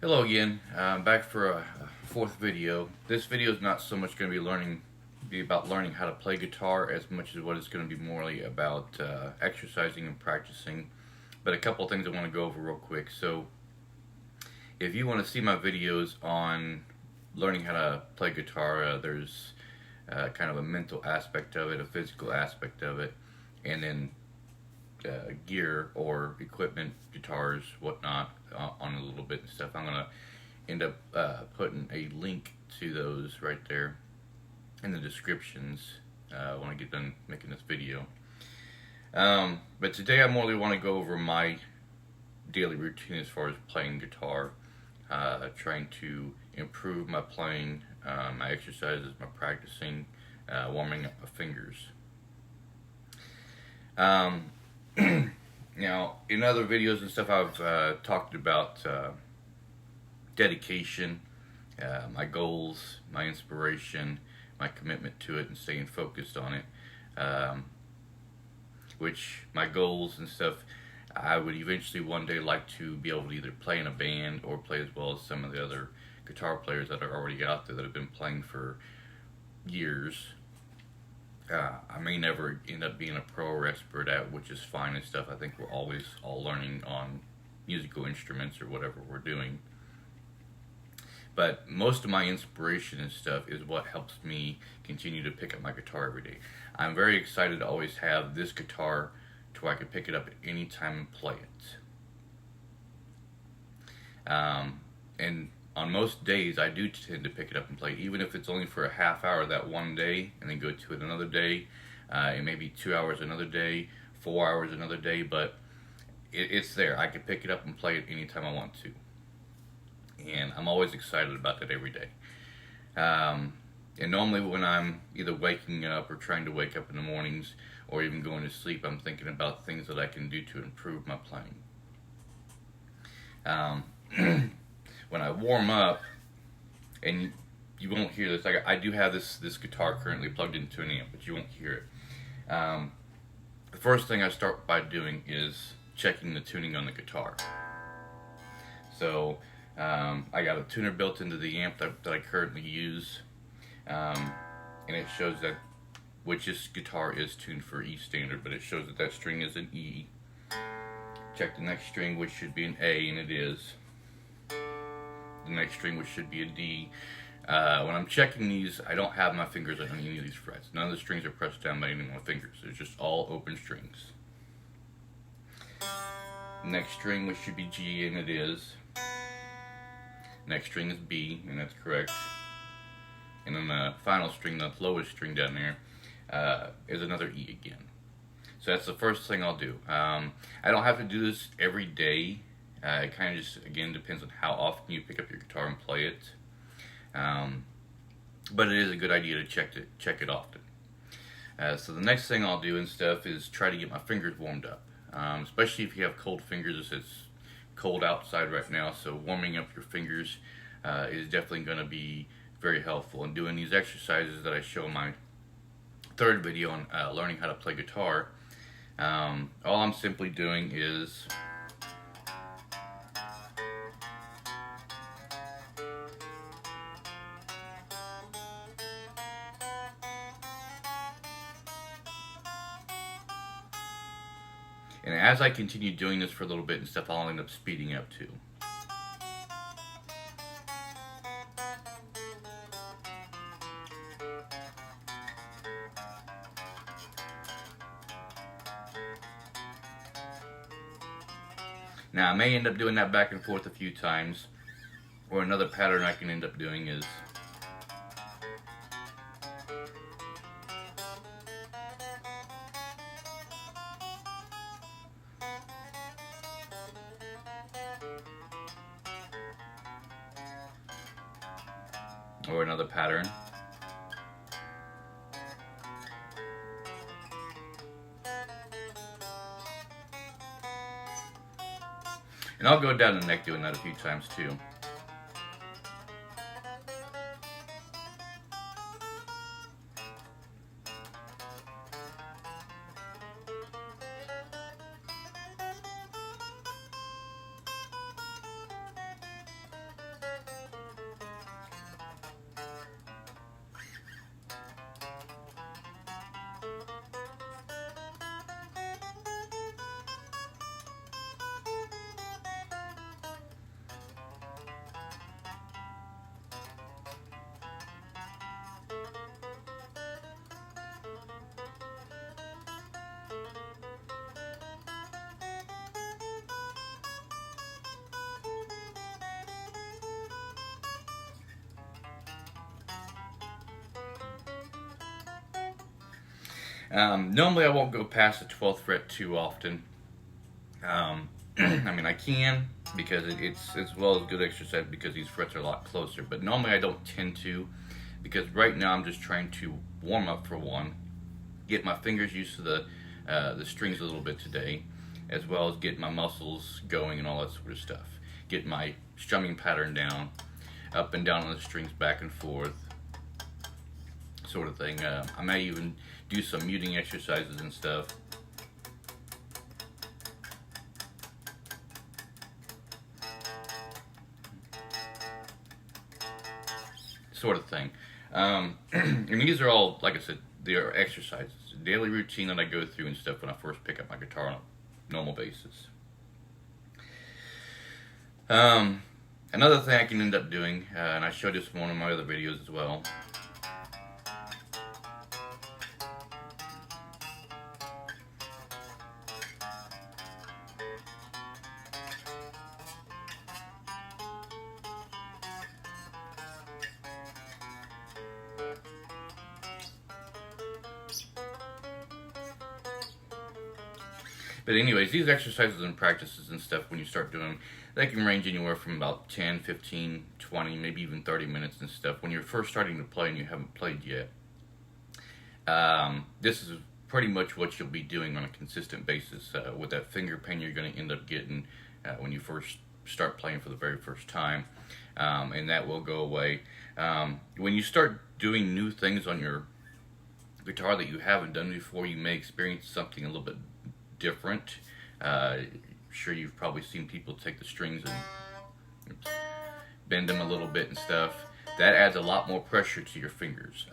Hello again. I'm back for a fourth video. This video is not so much going to be about learning how to play guitar as much as what it's going to be morely about exercising and practicing. But a couple things I want to go over real quick. So, if you want to see my videos on learning how to play guitar, there's kind of a mental aspect of it, a physical aspect of it, and then gear or equipment, guitars, whatnot, on a little bit and stuff. I'm gonna end up putting a link to those right there in the descriptions when I get done making this video. But today I more want to go over my daily routine as far as playing guitar, trying to improve my playing, my exercises, my practicing, warming up my fingers. Now, in other videos and stuff, I've talked about dedication, my goals, my inspiration, my commitment to it, and staying focused on it. Which my goals and stuff, I would eventually one day like to be able to either play in a band or play as well as some of the other guitar players that are already out there that have been playing for years. I may never end up being a pro or expert at, which is fine and stuff. I think we're always all learning on musical instruments or whatever we're doing. But most of my inspiration and stuff is what helps me continue to pick up my guitar every day. I'm very excited to always have this guitar to where I can pick it up at any time and play it. And on most days, I do tend to pick it up and play, even if it's only for a half hour that one day, and then go to it another day. It may be 2 hours another day, 4 hours another day, but it's there. I can pick it up and play it anytime I want to. And I'm always excited about that every day. And normally when I'm either waking up or trying to wake up in the mornings, or even going to sleep, I'm thinking about things that I can do to improve my playing. When I warm up, and you won't hear this, I do have this guitar currently plugged into an amp, but you won't hear it. The first thing I start by doing is checking the tuning on the guitar. So I got a tuner built into the amp that I currently use, and it shows that which this guitar is tuned for E standard, but it shows that string is an E. Check the next string, which should be an A, and it is. The next string, which should be a D. When I'm checking these, I don't have my fingers on any of these frets. None of the strings are pressed down by any of my fingers. It's just all open strings. Next string, which should be G, and it is. Next string is B, and that's correct. And then the final string, the lowest string down there, is another E again. So that's the first thing I'll do. I don't have to do this every day. It kind of just, again, depends on how often you pick up your guitar and play it. But it is a good idea to check it often. So the next thing I'll do and stuff is try to get my fingers warmed up. Especially if you have cold fingers. It's cold outside right now, so warming up your fingers is definitely going to be very helpful. And doing these exercises that I show in my third video on learning how to play guitar, all I'm simply doing is and as I continue doing this for a little bit and stuff, I'll end up speeding up too. Now, I may end up doing that back and forth a few times, or another pattern I can end up doing is or another pattern. And I'll go down the neck doing that a few times too. Normally I won't go past the 12th fret too often. I mean, I can, because it's as well as good exercise because these frets are a lot closer. But normally I don't tend to, because right now I'm just trying to warm up for one, get my fingers used to the strings a little bit today, as well as get my muscles going and all that sort of stuff. Get my strumming pattern down, up and down on the strings, back and forth, sort of thing. I may even do some muting exercises and stuff. Sort of thing. And these are all, like I said, they are exercises, daily routine that I go through and stuff when I first pick up my guitar on a normal basis. Another thing I can end up doing, and I showed this in one of my other videos as well, but anyways, these exercises and practices and stuff, when you start doing them, they can range anywhere from about 10, 15, 20, maybe even 30 minutes and stuff. When you're first starting to play and you haven't played yet, this is pretty much what you'll be doing on a consistent basis with that finger pain you're going to end up getting when you first start playing for the very first time, and that will go away. When you start doing new things on your guitar that you haven't done before, you may experience something a little bit different. Sure, you've probably seen people take the strings and bend them a little bit and stuff. That adds a lot more pressure to your fingers.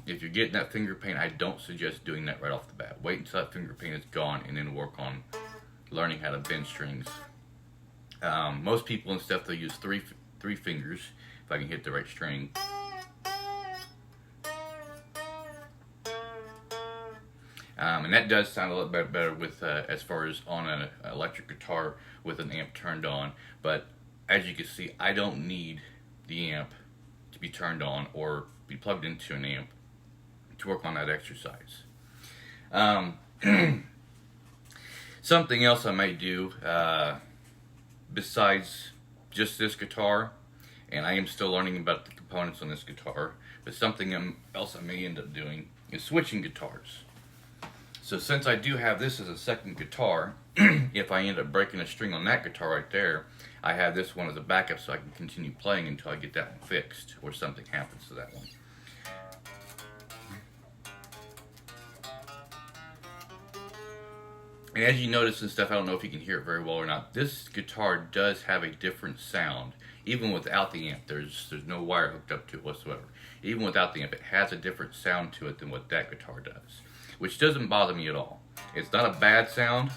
If you're getting that finger pain, I don't suggest doing that right off the bat. Wait until that finger pain is gone and then work on learning how to bend strings. Most people and stuff, they'll use three fingers if I can hit the right string. And that does sound a little bit better with as far as on an electric guitar with an amp turned on. But as you can see, I don't need the amp to be turned on or be plugged into an amp to work on that exercise. Something else I might do besides just this guitar, and I am still learning about the components on this guitar, but something else I may end up doing is switching guitars. So since I do have this as a second guitar, if I end up breaking a string on that guitar right there, I have this one as a backup so I can continue playing until I get that one fixed or something happens to that one. And as you notice and stuff, I don't know if you can hear it very well or not, this guitar does have a different sound. Even without the amp, there's no wire hooked up to it whatsoever. Even without the amp, it has a different sound to it than what that guitar does, which doesn't bother me at all. It's not a bad sound.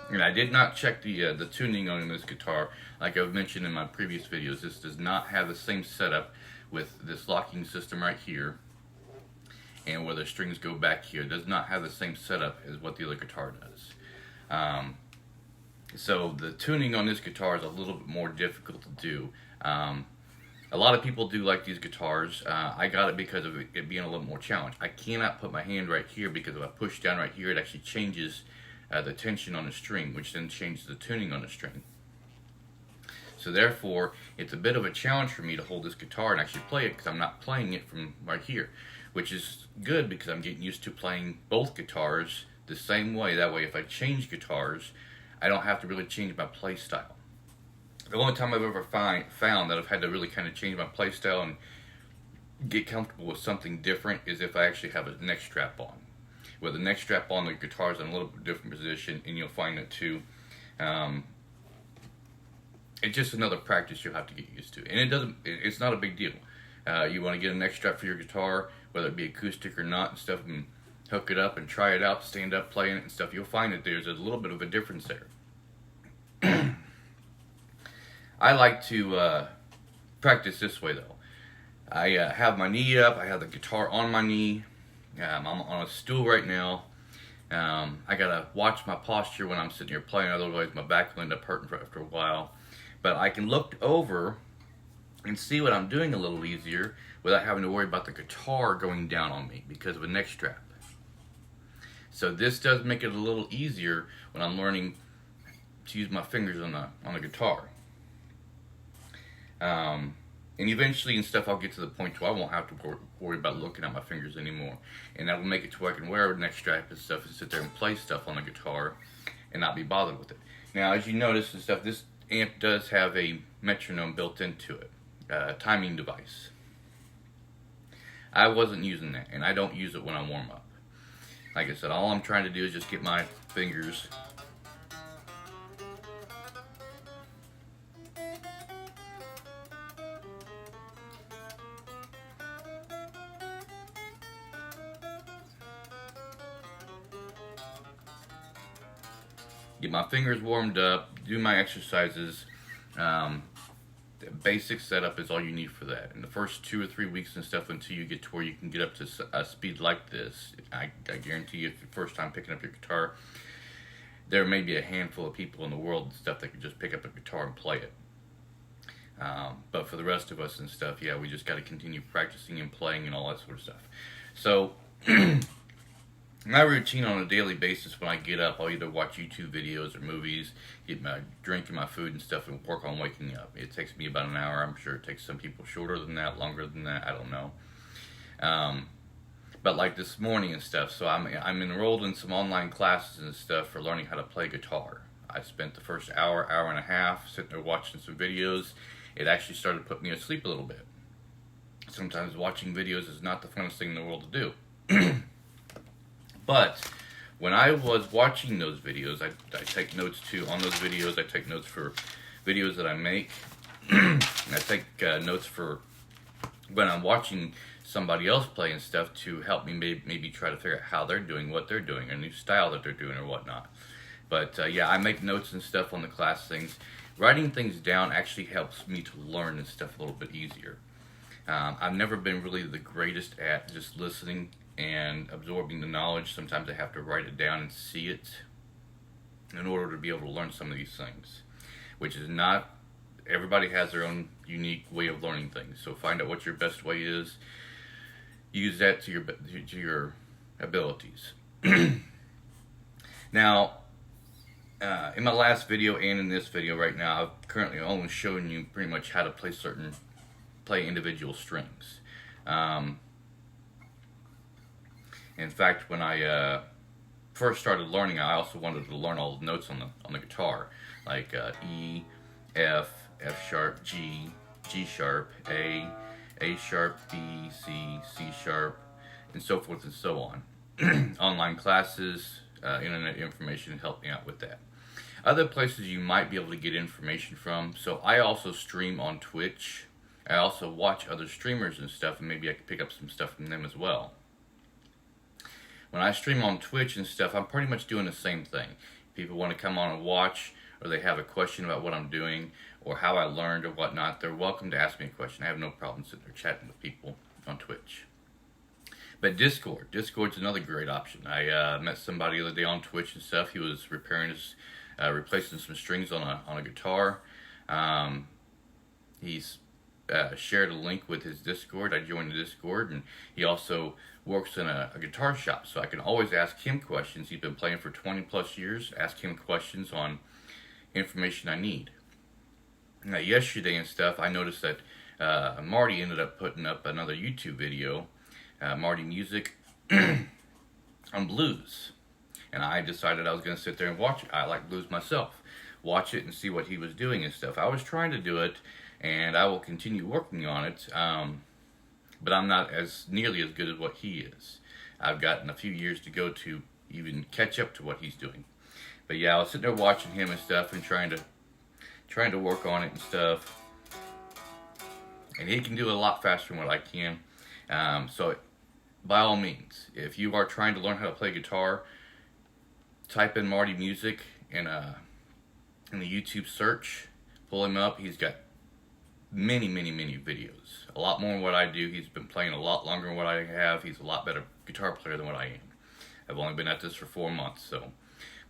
And I did not check the tuning on this guitar. Like I've mentioned in my previous videos, this does not have the same setup with this locking system right here and where the strings go back here. It does not have the same setup as what the other guitar does. So the tuning on this guitar is a little bit more difficult to do. A lot of people do like these guitars. I got it because of it being a little more challenged. I cannot put my hand right here because if I push down right here, it actually changes the tension on the string, which then changes the tuning on the string. So therefore, it's a bit of a challenge for me to hold this guitar and actually play it because I'm not playing it from right here, which is good because I'm getting used to playing both guitars the same way. That way, if I change guitars, I don't have to really change my play style. The only time I've ever found that I've had to really kind of change my play style and get comfortable with something different is if I actually have a neck strap on. With the neck strap on, the guitar is in a little bit different position, and you'll find it too. It's just another practice you'll have to get used to, and it's not a big deal. You want to get a neck strap for your guitar, whether it be acoustic or not and stuff, and hook it up and try it out, stand up playing it and stuff. You'll find that there's a little bit of a difference there. I like to practice this way though. I have my knee up, I have the guitar on my knee, I'm on a stool right now. I gotta watch my posture when I'm sitting here playing, otherwise my back will end up hurting after a while. But I can look over and see what I'm doing a little easier without having to worry about the guitar going down on me because of a neck strap. So this does make it a little easier when I'm learning to use my fingers on the guitar. And eventually and stuff, I'll get to the point where I won't have to worry about looking at my fingers anymore. And that will make it to where I can wear a neck strap and stuff and sit there and play stuff on the guitar and not be bothered with it. Now, as you notice and stuff, this amp does have a metronome built into it, a timing device. I wasn't using that, and I don't use it when I warm up. Like I said, all I'm trying to do is just get my fingers warmed up, do my exercises. The basic setup is all you need for that. In the first 2 or 3 weeks and stuff, until you get to where you can get up to a speed like this, I guarantee you, if you're first time picking up your guitar, there may be a handful of people in the world and stuff that can just pick up a guitar and play it. But for the rest of us and stuff, yeah, we just got to continue practicing and playing and all that sort of stuff. So my routine on a daily basis when I get up, I'll either watch YouTube videos or movies, get my drink and my food and stuff, and work on waking up. It takes me about an hour. I'm sure it takes some people shorter than that, longer than that. I don't know. But like this morning and stuff, so I'm enrolled in some online classes and stuff for learning how to play guitar. I spent the first hour and a half sitting there watching some videos. It actually started putting me to sleep a little bit. Sometimes watching videos is not the funnest thing in the world to do. But when I was watching those videos, I take notes too. On those videos, I take notes for videos that I make. And I take notes for when I'm watching somebody else play and stuff to help me maybe try to figure out how they're doing, what they're doing, a new style that they're doing or whatnot. But yeah, I make notes and stuff on the class things. Writing things down actually helps me to learn and stuff a little bit easier. I've never been really the greatest at just listening and absorbing the knowledge. Sometimes I have to write it down and see it in order to be able to learn some of these things, which is not, everybody has their own unique way of learning things. So find out what your best way is, use that to your abilities. Now, in my last video and in this video right now, I've currently only shown you pretty much how to play individual strings. In fact, when I first started learning, I also wanted to learn all the notes on the guitar, like E, F, F sharp, G, G sharp, A sharp, B, C, C sharp, and so forth and so on. Online classes, internet information helped me out with that. Other places you might be able to get information from. So I also stream on Twitch. I also watch other streamers and stuff, and maybe I could pick up some stuff from them as well. When I stream on Twitch and stuff, I'm pretty much doing the same thing. People want to come on and watch, or they have a question about what I'm doing, or how I learned or whatnot, they're welcome to ask me a question. I have no problem sitting there chatting with people on Twitch. But Discord's another great option. I met somebody the other day on Twitch and stuff. He was replacing some strings on a guitar. He's shared a link with his Discord. I joined the Discord, and he also works in a guitar shop, so I can always ask him questions. He's been playing for 20 plus years. Ask him questions on information I need. Now, yesterday and stuff, I noticed that Marty ended up putting up another YouTube video, Marty Music, on blues. And I decided I was going to sit there and watch it. I like blues myself. Watch it and see what he was doing and stuff. I was trying to do it, and I will continue working on it, but I'm not nearly as good as what he is. I've gotten a few years to go to even catch up to what he's doing. But yeah, I was sitting there watching him and stuff and trying to work on it and stuff. And he can do it a lot faster than what I can. So by all means, if you are trying to learn how to play guitar, type in Marty Music in the YouTube search, pull him up. He's got many videos, a lot more than what I do. He's been playing a lot longer than what I have. He's a lot better guitar player than what I am. I've only been at this for 4 months, so,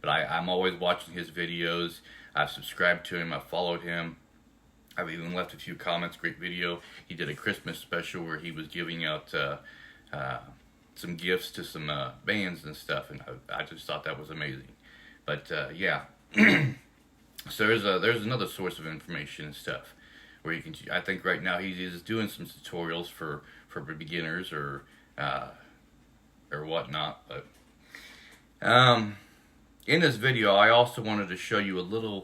but I'm always watching his videos. I've subscribed to him, I've followed him, I've even left a few comments. Great video. He did a Christmas special where he was giving out some gifts to some bands and stuff, and I just thought that was amazing. But yeah, so there's another source of information and stuff where you can. I think right now he is doing some tutorials for beginners or whatnot. But in this video, I also wanted to show you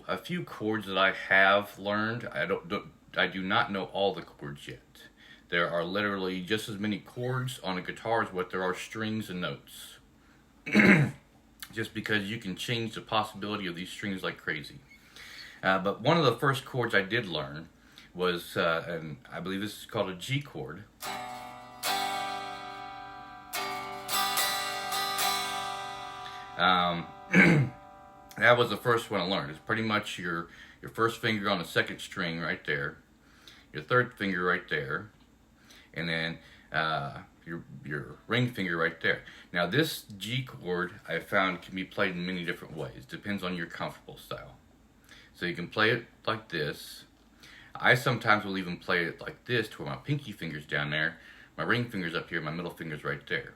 a few chords that I have learned. I do not know all the chords yet. There are literally just as many chords on a guitar as what there are strings and notes. Just because you can change the possibility of these strings like crazy. But one of the first chords I did learn was, and I believe this is called a G chord. That was the first one I learned. It's pretty much your first finger on the second string right there, your third finger right there, and then your ring finger right there. Now this G chord I found can be played in many different ways. Depends on your comfortable style. So you can play it like this. I sometimes will even play it like this, to where my pinky finger's down there, my ring finger's up here, my middle finger's right there.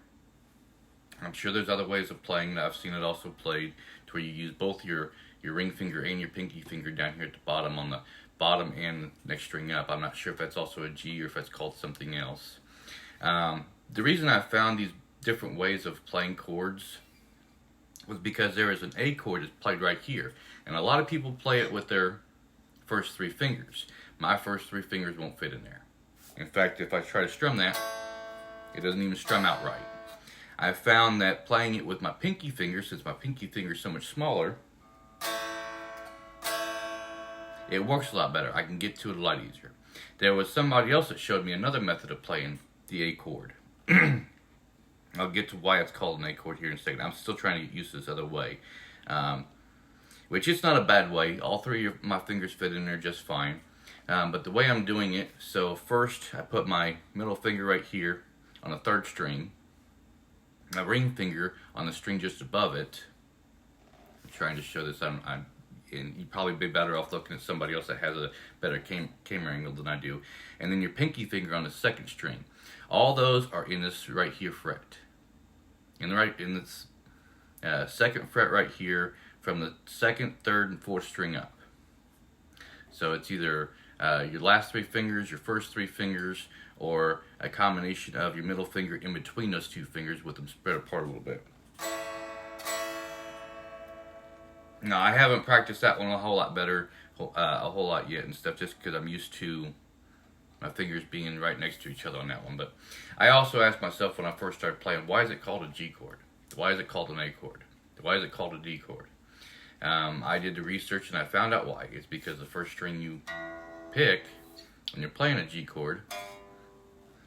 I'm sure there's other ways of playing that I've seen it also played to where you use both your ring finger and your pinky finger down here at the bottom, on the bottom and next string up. I'm not sure if that's also a G or if that's called something else. The reason I found these different ways of playing chords was because there is an A chord that's played right here. And a lot of people play it with their first three fingers. My first three fingers won't fit in there. In fact, if I try to strum that, it doesn't even strum out right. I found that playing it with my pinky finger, since my pinky finger is so much smaller, it works a lot better. I can get to it a lot easier. There was somebody else that showed me another method of playing the A chord. I'll get to why it's called an A chord here in a second. I'm still trying to get used to this other way. Which is not a bad way. All three of my fingers fit in there just fine. But the way I'm doing it, so first I put my middle finger right here on the third string. My ring finger on the string just above it. I'm trying to show this. And you'd probably be better off looking at somebody else that has a better camera angle than I do. And then your pinky finger on the second string. All those are in this right here fret. In this second fret right here, from the second, third, and fourth string up. So it's either your last three fingers, your first three fingers, or a combination of your middle finger in between those two fingers with them spread apart a little bit. Now, I haven't practiced that one a whole lot better, a whole lot yet and stuff, just because I'm used to my fingers being right next to each other on that one. But I also asked myself when I first started playing, why is it called a G chord? Why is it called an A chord? Why is it called a D chord? I did the research and I found out why. It's because the first string you pick when you're playing a G chord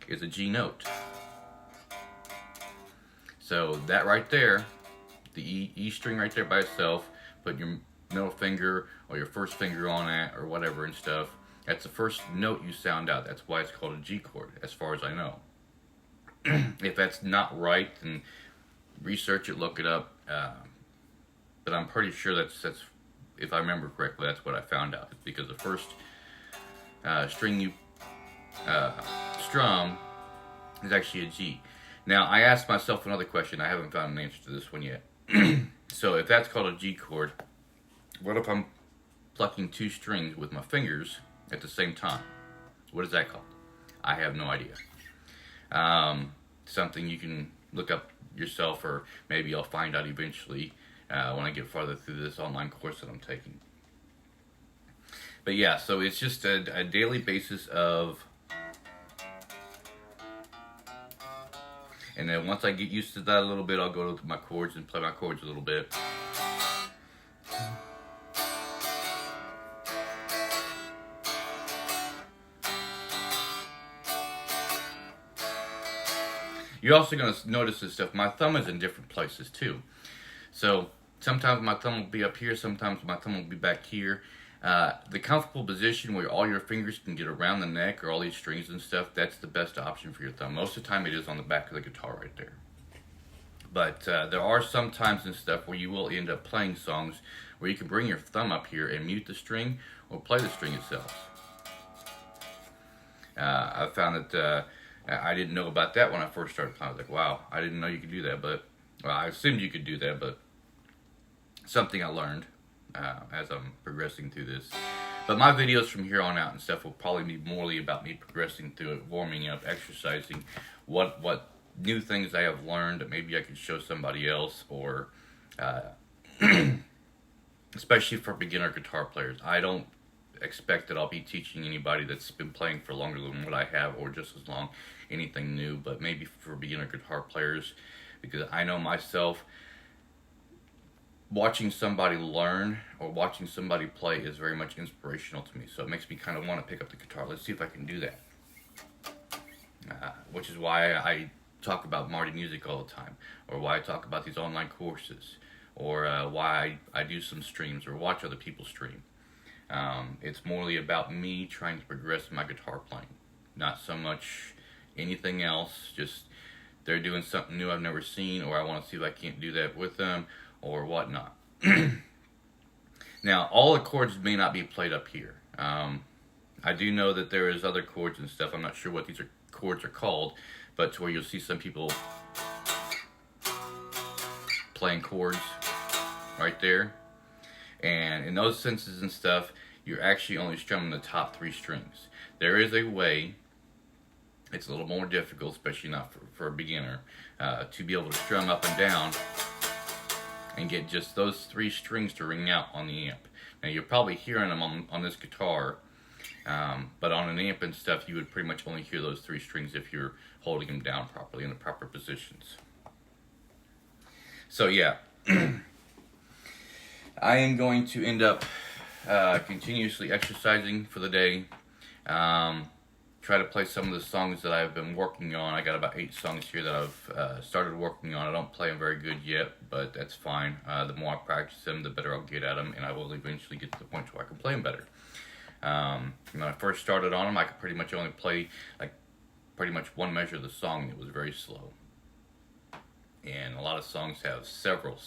is a G note. So that right there, the E string right there by itself, put your middle finger or your first finger on that or whatever and stuff, that's the first note you sound out. That's why it's called a G chord, as far as I know. If that's not right, then research it, look it up. But I'm pretty sure that's if I remember correctly, that's what I found out. It's because the first string you strum is actually a G. Now, I asked myself another question. I haven't found an answer to this one yet. So if that's called a G chord, what if I'm plucking two strings with my fingers at the same time? What is that called? I have no idea. Something you can look up yourself, or maybe I'll find out eventually when I get farther through this online course that I'm taking. But yeah, so it's just a daily basis of, and then once I get used to that a little bit, I'll go to my chords and play my chords a little bit. You're also going to notice this stuff. My thumb is in different places too. So sometimes my thumb will be up here, sometimes my thumb will be back here. The comfortable position where all your fingers can get around the neck or all these strings and stuff, that's the best option for your thumb. Most of the time it is on the back of the guitar right there. But there are some times and stuff where you will end up playing songs where you can bring your thumb up here and mute the string or play the string itself. I found that I didn't know about that when I first started playing. I was like, wow, I didn't know you could do that, but well, I assumed you could do that, but something I learned as I'm progressing through this. But my videos from here on out and stuff will probably be morely about me progressing through it, warming up, exercising, what new things I have learned that maybe I could show somebody else, or especially for beginner guitar players. I don't expect that I'll be teaching anybody that's been playing for longer than what I have, or just as long, anything new, but maybe for beginner guitar players, because I know myself, watching somebody learn or watching somebody play is very much inspirational to me. So it makes me kind of want to pick up the guitar. Let's see if I can do that. Which is why I talk about Marty Music all the time, or why I talk about these online courses, or why I do some streams or watch other people stream. It's morely about me trying to progress my guitar playing, not so much anything else. Just they're doing something new I've never seen, or I want to see if I can't do that with them, or whatnot. Now, all the chords may not be played up here. I do know that there is other chords and stuff. I'm not sure what these chords are called, but to where you'll see some people playing chords right there. And in those senses and stuff, you're actually only strumming the top 3 strings. There is a way, it's a little more difficult, especially not for a beginner, to be able to strum up and down and get just those 3 strings to ring out on the amp. Now you're probably hearing them on this guitar, but on an amp and stuff, you would pretty much only hear those 3 strings if you're holding them down properly in the proper positions. So yeah, I am going to end up continuously exercising for the day. Try to play some of the songs that I've been working on. I got about 8 songs here that I've started working on. I don't play them very good yet, but that's fine. The more I practice them, the better I'll get at them, and I will eventually get to the point where I can play them better. When I first started on them, I could pretty much only play like pretty much one measure of the song. It was very slow, and a lot of songs have several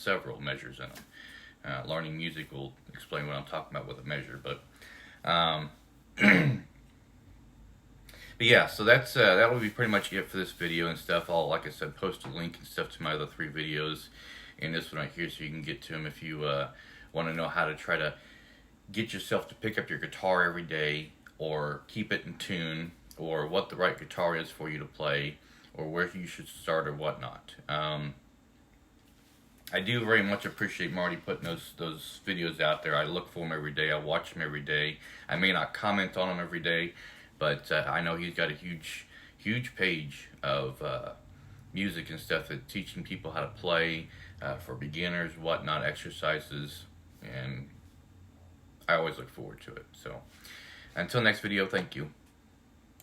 measures in them. Learning music will explain what I'm talking about with a measure, but but yeah, so that's that will be pretty much it for this video and stuff. I'll, like I said, post a link and stuff to my other 3 videos and this one right here, so you can get to them if you want to know how to try to get yourself to pick up your guitar every day, or keep it in tune, or what the right guitar is for you to play, or where you should start, or whatnot. I do very much appreciate Marty putting those videos out there. I look for them every day. I watch them every day. I may not comment on them every day, but I know he's got a huge page of music and stuff, that teaching people how to play for beginners, whatnot, exercises, and I always look forward to it. So until next video, thank you.